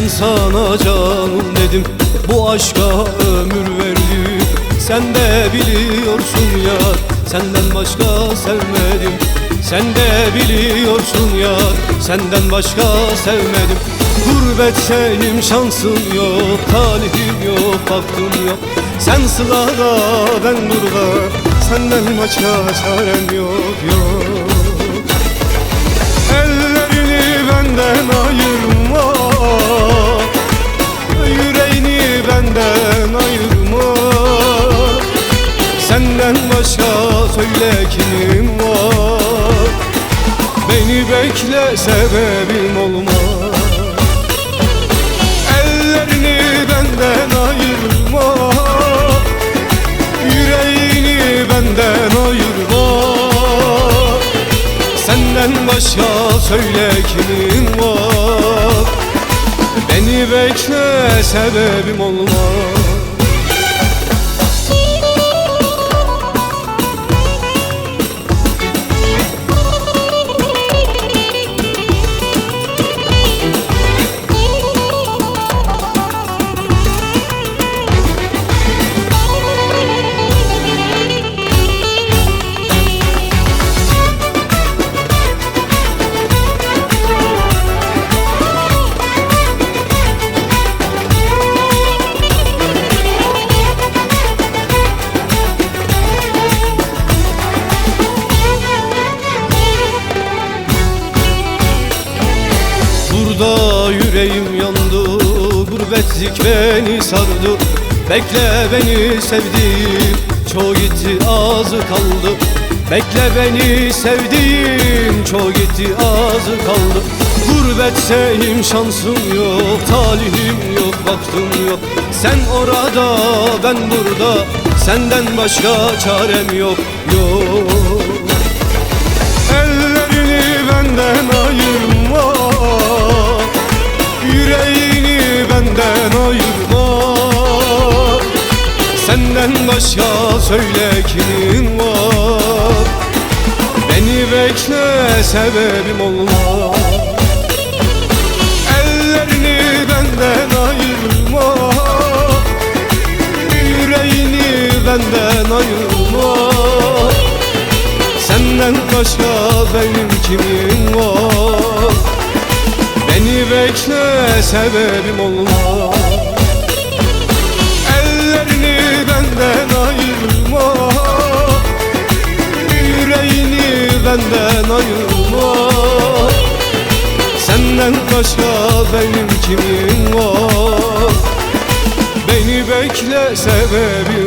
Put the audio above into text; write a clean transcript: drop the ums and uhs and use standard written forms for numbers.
Ben sana canım dedim, bu aşka ömür verdim. Sen de biliyorsun yar, senden başka sevmedim. Sen de biliyorsun yar, senden başka sevmedim. Gurbetçeyim, şansım yok, talihim yok, baktım yok. Sen sılada, ben burada, senden başka çarem yok, yok. Ellerini benden ayırma, yüreğini benden ayırma. Senden başka söyle kimim var? Beni bekle, sebebim olmaz. Ellerini benden ayırma, yüreğini benden ayırma. Senden başka söyle kimim var? Beni bekle, sebebim olmaz. Burada yüreğim yandı, gurbetlik beni sardı. Bekle beni sevdiğim, çoğu gitti azı kaldı. Bekle beni sevdiğim, çoğu gitti azı kaldı. Gurbetteyim, şansım yok, talihim yok, baktım yok. Sen orada, ben burada, senden başka çarem yok, yok. Ellerini benden ayırma, yüreğini benden ayırma. Senden başka söyle kimin var? Beni bekle, sebebim olmaz. Ellerini benden ayırma, yüreğini benden ayırma. Senden başka benim kimim var? Beni bekle, sebebim olmaz. Ellerini benden ayırma, yüreğini benden ayırma. Senden başka benim kimim var? Beni bekle, sebebim